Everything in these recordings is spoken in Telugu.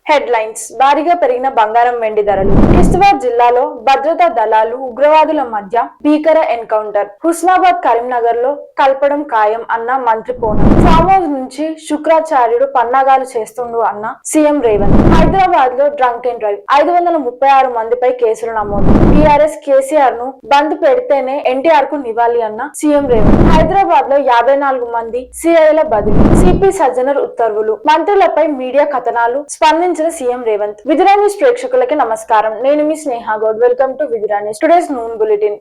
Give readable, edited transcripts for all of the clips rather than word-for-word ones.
హెడ్లైన్స్ భారీగా పెరిగిన బంగారం వెండి ధరలు. కిష్తవాడ్ జిల్లాలో భద్రతా దళాలు ఉగ్రవాదుల మధ్య భీకర ఎన్కౌంటర్. హుస్నాబాద్ కరీంనగర్ లో కల్పడం ఖాయం అన్న మంత్రి పూనం. ఫామ్ హౌస్ నుంచి శుక్రాచార్యుడు పన్నాగాలు చేస్తుండు అన్న సీఎం రేవంత్. హైదరాబాద్ లో డ్రంక్ అండ్ డ్రైవ్ 536 మందిపై కేసులు నమోదు. టీఆర్ఎస్ కేసీఆర్ ను బంద్ పెడితేనే ఎన్టీఆర్ కు నివాళి అన్న సీఎం రేవంత్. హైదరాబాద్ లో 54 మంది సిఐల బదిలీ. సిపి సజ్జనర్ ఉత్తర్వులు. మంత్రులపై మీడియా కథనాలు స్పందించిన సీఎం రేవంత్. విదిరా న్యూస్ ప్రేక్షకులకి నమస్కారం. నేను మీ Sneha Goud. Welcome to Vidira news. Today's noon bulletin.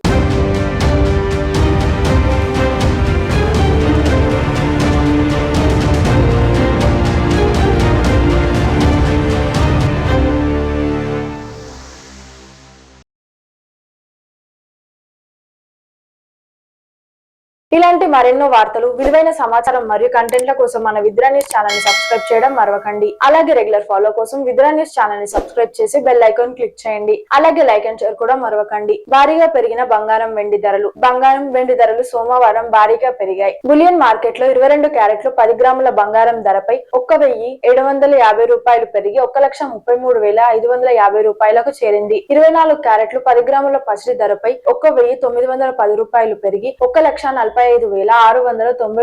ఇలాంటి మరెన్నో వార్తలు, విలువైన సమాచారం మరియు కంటెంట్ల కోసం మన విద్రా న్యూస్ ఛానల్ ని సబ్స్క్రైబ్ చేయడం మరవకండి. అలాగే రెగ్యులర్ ఫాలో కోసం విద్రా న్యూస్ ఛానల్ ని సబ్స్క్రైబ్ చేసి బెల్ ఐకాన్ క్లిక్ చేయండి. అలాగే లైక్ అండ్ షేర్ కూడా మరవకండి. భారీగా పెరిగిన బంగారం వెండి ధరలు. బంగారం వెండి ధరలు సోమవారం భారీగా పెరిగాయి. బులియన్ మార్కెట్ లో 22 క్యారెట్లు 10 గ్రాముల బంగారం ధరపై 1,750 రూపాయలు పెరిగి 1,33,550 రూపాయలకు చేరింది. 24 క్యారెట్లు 10 గ్రాముల పసిడి ధరపై 1,910 రూపాయలు పెరిగి 1,45,690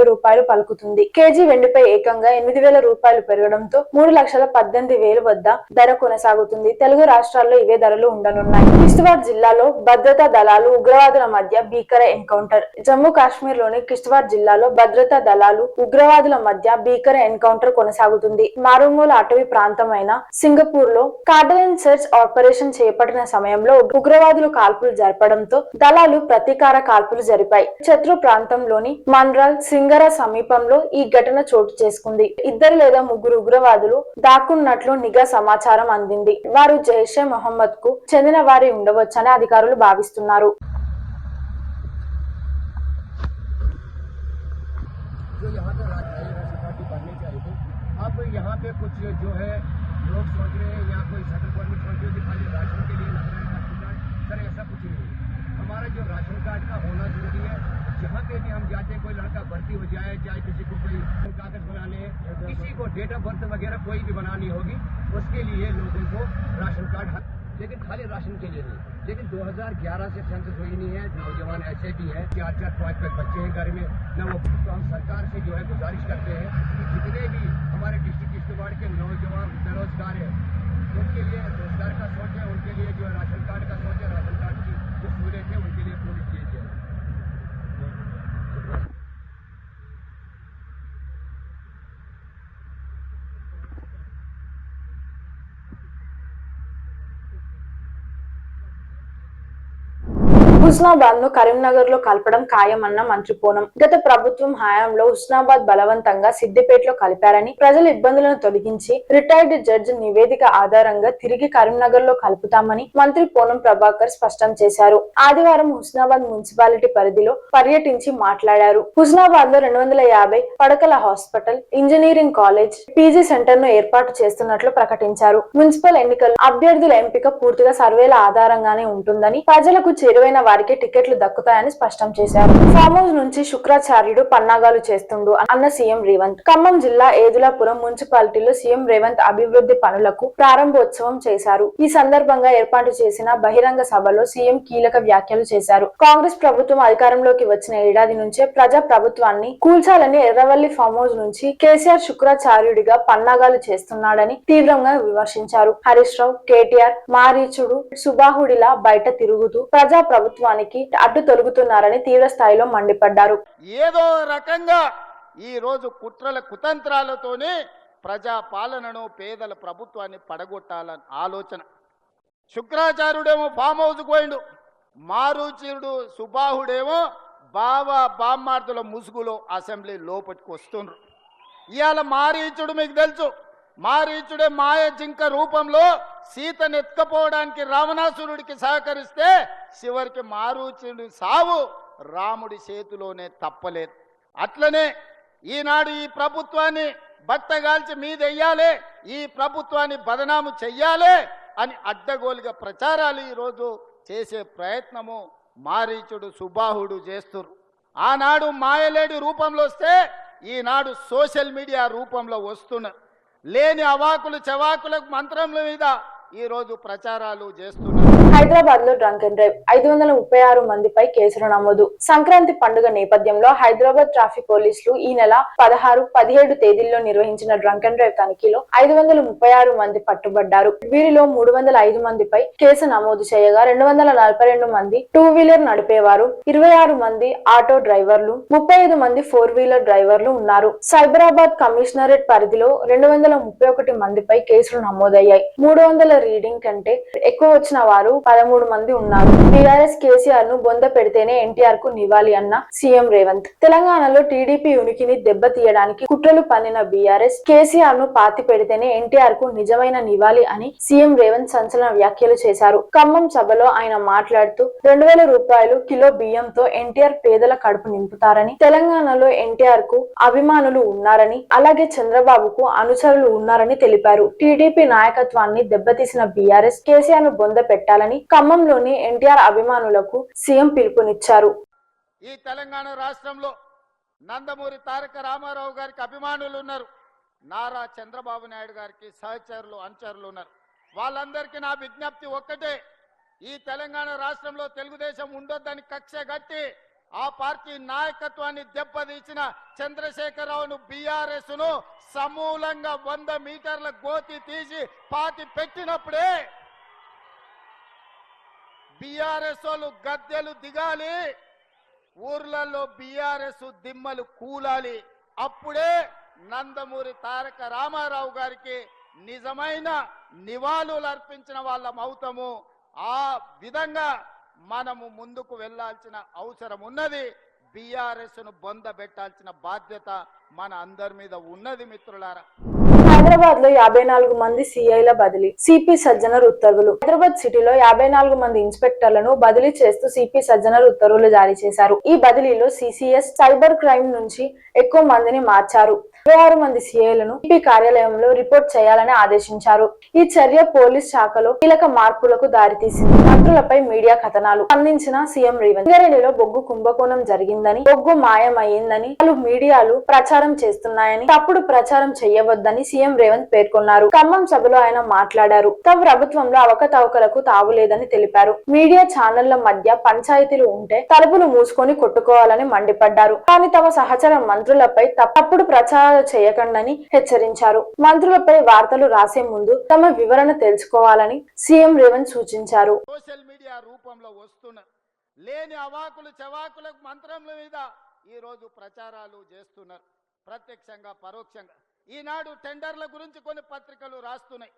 రూపాయలు పలుకుతుంది. కేజీ వెండిపై ఏకంగా 8,000 రూపాయలు పెరగడంతో 3,18,000 వద్ద ధర కొనసాగుతుంది. తెలుగు రాష్ట్రాల్లో ఇవే ధరలు ఉండనున్నాయి. కిష్తవాడ్ జిల్లాలో భద్రతా దళాలు ఉగ్రవాదుల మధ్య భీకర ఎన్కౌంటర్. జమ్మూ కాశ్మీర్ లోని కిష్తవాడ్ జిల్లాలో భద్రతా దళాలు ఉగ్రవాదుల మధ్య భీకర ఎన్కౌంటర్ కొనసాగుతుంది. మారుమూల అటవీ ప్రాంతమైన సింగపూర్ లో కార్డన్ సెర్చ్ ఆపరేషన్ చేపట్టిన సమయంలో ఉగ్రవాదులు కాల్పులు జరపడంతో దళాలు ప్రతీకార కాల్పులు జరిపాయి. శత్రు ప్రాంతంలోని మన్రాల్ సింగర సమీపంలో ఈ ఘటన చోటు చేసుకుంది. 2 లేదా 3 ఉగ్రవాదులు దాక్కున్నట్లు నిఘా సమాచారం అందింది. వారు జైషే మొహమ్మద్ కు చెందిన వారి ఉండవచ్చని అధికారులు భావిస్తున్నారు. हमारा जो राशन कार्ड का होना जरूरी है। जहाँ पे भी हम जाते हैं, कोई लड़का भर्ती हो जाए, चाहे किसी को कोई कागज बनाने, किसी को डेट ऑफ बर्थ वगैरह कोई भी बनानी होगी, उसके लिए लोगों को राशन कार्ड, लेकिन खाली राशन के लिए नहीं। लेकिन 2011 से सेंसस हुई नहीं है। नौजवान ऐसे भी है, 4-4 5 बच्चे हैं घर में न, वो तो हम सरकार से जो है गुजारिश करते हैं कि जितने भी हमारे डिस्ट्रिक्ट किश्तवाड़ के नौजवान बेरोजगार है, उनके लिए रोजगार का सोचे, उनके लिए जो है राशन कार्ड का सोचे, राशन कार्ड की जो सहूलियत है उनके लिए पूरी कीजिए। హుస్నాబాద్ ను కరీంనగర్ లో కలపడం ఖాయమన్న మంత్రి పూనం. గత ప్రభుత్వం హయాంలో హుస్నాబాద్ బలవంతంగా సిద్దిపేటలో కలిపారని, ప్రజల ఇబ్బందులను తొలగించి రిటైర్డ్ జడ్జి నివేదిక ఆధారంగా తిరిగి కరీంనగర్ లో కలుపుతామని మంత్రి పూనం ప్రభాకర్ స్పష్టం చేశారు. ఆదివారం హుస్నాబాద్ మున్సిపాలిటీ పరిధిలో పర్యటించి మాట్లాడారు. హుస్నాబాద్ లో 250 పడకల hospital, engineering college, PG centre ను ఏర్పాటు చేస్తున్నట్లు ప్రకటించారు. మున్సిపల్ ఎన్నికల్లో అభ్యర్థుల ఎంపిక పూర్తిగా సర్వేల ఆధారంగానే ఉంటుందని, ప్రజలకు చేరువైన వారికి టికెట్లు దక్కుతాయని స్పష్టం చేశారు. ఫామ్ హౌస్ నుంచి శుక్రాచార్యుడు పన్నాగాలు చేస్తుండు అన్న సీఎం రేవంత్. ఖమ్మం జిల్లా ఏదులాపురం మున్సిపాలిటీలో సీఎం రేవంత్ అభివృద్ధి పనులకు ప్రారంభోత్సవం చేశారు. ఈ సందర్భంగా ఏర్పాటు చేసిన బహిరంగ సభలో సీఎం కీలక వ్యాఖ్యలు చేశారు. కాంగ్రెస్ ప్రభుత్వం అధికారంలోకి వచ్చిన ఏడాది నుంచే ప్రజా ప్రభుత్వాన్ని కూల్చాలని ఎర్రవల్లి ఫామ్ హౌస్ నుంచి కేసీఆర్ శుక్రాచార్యుడిగా పన్నాగాలు చేస్తున్నాడని తీవ్రంగా విమర్శించారు. హరీష్ రావు, కేటీఆర్ మారీచుడు సుబాహుడిలా బయట తిరుగుతూ ప్రజా ప్రభుత్వానికి అడ్డు తొలుగుతున్నారని తీవ్ర స్థాయిలో మండిపడ్డారు. ఏదో రకంగా ఈ రోజు కుట్రల కుతంత్రాలతోనే ప్రజా పాలనను, పేదల ప్రభుత్వాన్ని పడగొట్టాలని ఆలోచన. శుక్రాచార్యుడేమో ఫామ్ హౌస్ పోయిండు, మారుచీరుడు సుబాహుడేమో బామ్మార్దుల ముసుగులో అసెంబ్లీ లోపలికి వస్తుండ్రు. ఇవాళ మారీచుడు మీకు తెలుసు, మారీచుడే మాయ జింక రూపంలో సీతను ఎత్తుకపోవడానికి రావణాసురుడికి సహకరిస్తే చివరికి మారీచుడి సావు రాముడి చేతిలోనే తప్పలేదు. అట్లనే ఈనాడు ఈ ప్రభుత్వాన్ని బట్టగాల్చి మీదెయ్యాలి, ఈ ప్రభుత్వాన్ని బదనాము చెయ్యాలి అని అడ్డగోలుగా ప్రచారాలు ఈరోజు చేసే ప్రయత్నము మారీచుడు సుబాహుడు చేస్తున్నారు. ఆనాడు మాయలేడి రూపంలో వస్తే ఈనాడు సోషల్ మీడియా రూపంలో వస్తున్నారు. లేని అవాకులు చెవాకులకు మంత్రముల మీద ఈ రోజు ప్రచారాలు చేస్తున్నారు. హైదరాబాద్ లో డ్రంక్ అండ్ డ్రైవ్ 536 మందిపై కేసులు నమోదు. సంక్రాంతి పండుగ నేపథ్యంలో హైదరాబాద్ ట్రాఫిక్ పోలీసులు ఈ నెల 16, 17 తేదీల్లో నిర్వహించిన డ్రంక్ అండ్ డ్రైవ్ తనిఖీలో 536 మంది పట్టుబడ్డారు. వీరిలో 305 మందిపై కేసు నమోదు చేయగా 242 మంది టూ వీలర్ నడిపేవారు, 26 మంది ఆటో డ్రైవర్లు, 35 మంది 4 వీలర్ డ్రైవర్లు ఉన్నారు. సైబరాబాద్ కమిషనరేట్ పరిధిలో 231 మందిపై కేసులు నమోదయ్యాయి. 300 రీడింగ్ కంటే ఎక్కువ వచ్చిన వారు 13 మంది ఉన్నారు. బీఆర్ఎస్ కేసీఆర్ ను బొంద పెడితేనే ఎన్టీఆర్ కు నివాళి అన్న సీఎం రేవంత్. తెలంగాణలో టీడీపీ ఉనికిని దెబ్బతీయడానికి కుట్రలు పన్నిన బీఆర్ఎస్ కేసీఆర్ ను పాతి పెడితేనే ఎన్టీఆర్ కు నిజమైన నివాళి అని సీఎం రేవంత్ సంచలన వ్యాఖ్యలు చేశారు. ఖమ్మం సభలో ఆయన మాట్లాడుతూ 2000 రూపాయలు కిలో బియ్యంతో ఎన్టీఆర్ పేదల కడుపు నింపుతారని, తెలంగాణలో ఎన్టీఆర్ కు అభిమానులు ఉన్నారని, అలాగే చంద్రబాబుకు అనుచరులు ఉన్నారని తెలిపారు. టీడీపీ నాయకత్వాన్ని దెబ్బతీసిన బీఆర్ఎస్ కేసీఆర్ ను బొంద పెట్టాలని ఖమ్మంలోని ఎన్టీఆర్ అభిమానులకు సీఎం పిలుపునిచ్చారు. ఈ తెలంగాణ రాష్ట్రంలో నందమూరి తారక రామారావు గారికి అభిమానులు ఉన్నారు. నారా చంద్రబాబు నాయుడు గారికి సహచరులు అనుచరులు ఉన్నారు. వాళ్ళందరికీ నా విజ్ఞప్తి ఒక్కటే, ఈ తెలంగాణ రాష్ట్రంలో తెలుగుదేశం ఉండొద్దని కక్ష గట్టి ఆ పార్టీ నాయకత్వాన్ని దెబ్బతీసిన చంద్రశేఖరరావును బీఆర్ఎస్ ను సమూలంగా 100 మీటర్ల గోతి తీసి పాతి పెట్టినప్పుడే బీఆర్ఎస్ వాళ్ళు గద్దెలు దిగాలి, ఊర్లలో బీఆర్ఎస్ దిమ్మలు కూలాలి. అప్పుడే నందమూరి తారక రామారావు గారికి నిజమైన నివాళులు అర్పించిన వాళ్ళం అవుతాము. ఆ విధంగా మనము ముందుకు వెళ్లాల్సిన అవసరం ఉన్నది. బీఆర్ఎస్ ను బొంద పెట్టాల్సిన బాధ్యత మన అందరి మీద ఉన్నది. మిత్రులారా, హైదరాబాద్ లో 54 మంది సిఐల బదిలీ, సిపి సజ్జనర్ ఉత్తర్వులు. హైదరాబాద్ సిటీలో 54 మంది ఇన్స్పెక్టర్లను బదిలీ చేస్తూ సిపి సజ్జనర్ ఉత్తర్వులు జారీ చేశారు. ఈ బదిలీలో సిసిఎస్, సైబర్ క్రైమ్ నుంచి ఎక్కువ మందిని మార్చారు. 26 మంది సిఐలను సిపి కార్యాలయంలో రిపోర్ట్ చేయాలని ఆదేశించారు. ఈ చర్య పోలీస్ శాఖలో కీలక మార్పులకు దారితీసింది. మంత్రులపై మీడియా కథనాలు స్పందించిన సీఎం రేవంత్, రంగారెడ్డిలో బొగ్గు కుంభకోణం జరిగిందని, బొగ్గు మాయమైందని పలు మీడియాలు ప్రచారం చేస్తున్నాయని, తప్పుడు ప్రచారం చేయవద్దని సీఎం రేవంత్ పేర్కొన్నారు. ఖమ్మం సభలో ఆయన మాట్లాడారు. తమ ప్రభుత్వంలో అవకతవకలకు తావులేదని తెలిపారు. మీడియా ఛానళ్ల మధ్య పంచాయతీలు ఉంటే తలుపులు మూసుకొని కొట్టుకోవాలని మండిపడ్డారు. కానీ తమ సహచర మంత్రులపై తప్పుడు ప్రచారాలు చేయకండని హెచ్చరించారు. మంత్రులపై వార్తలు రాసే ముందు తమ వివరణ తెలుసుకోవాలని సీఎం రేవంత్ సూచించారు. సోషల్ మీడియా రూపంలో వస్తున్న లేని అవాకులు చెవాకులకు మంత్రముల మీద ఈ రోజు ప్రచారాలు చేస్తున్నారు. ప్రత్యక్షంగా పరోక్షంగా ఈనాడు టెండర్ల గురించి కొన్ని పత్రికలు రాస్తున్నాయి.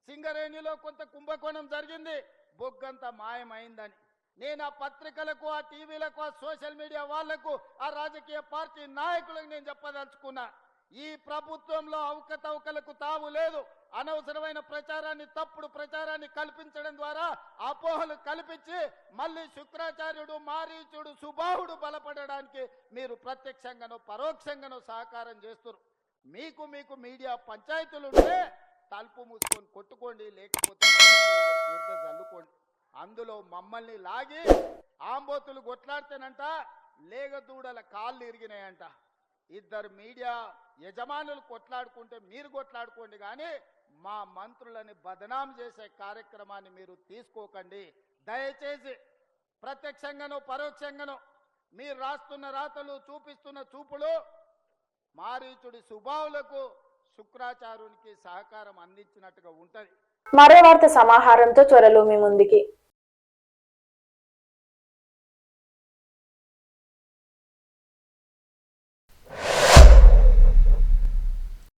సింగరేణిలో కొంత కుంభకోణం జరిగింది, బొగ్గంతా మాయమైందని. నేను ఆ పత్రికలకు, ఆ టీవీలకు, ఆ సోషల్ మీడియా వాళ్లకు, ఆ రాజకీయ పార్టీ నాయకులకు నేను చెప్పదలుచుకున్నా, ఈ ప్రభుత్వంలో అవకతవకలకు తావు లేదు. అనవసరమైన ప్రచారాన్ని, తప్పుడు ప్రచారాన్ని కల్పించడం ద్వారా అపోహలు కల్పించి మళ్ళీ శుక్రాచార్యుడు, మారీచుడు, సుబాహుడు బలపడడానికి మీరు ప్రత్యక్షంగానో పరోక్షంగానో సహకారం చేస్తున్నారు. మీకు మీడియా పంచాయతీలు ఉంటే తలుపు మూసుకొని కొట్టుకోండి, లేకపోతే బురద చల్లుకోండి. అందులో మమ్మల్ని లాగి ఆంబోతులు కొట్లాడితేనంట లేగదూడల కాళ్ళు ఇరిగినాయంట. ఇద్దరు మీడియా యజమానులు కొట్లాడుకుంటే మీరు కొట్లాడుకోండి, కానీ మా మంత్రులని బదనాం చేసే కార్యక్రమాన్ని మీరు తీసుకోకండి. దయచేసి ప్రత్యక్షంగానో పరోక్షంగానో మీరు రాస్తున్న రాతలు, చూపిస్తున్న చూపులు మారీచుడి సుబావులకు, శుక్రాచార్యునికి సహకారం అందించినట్టుగా ఉంటది. మరో వార్త సమాహారంతో త్వరలో మీ ముందుకి.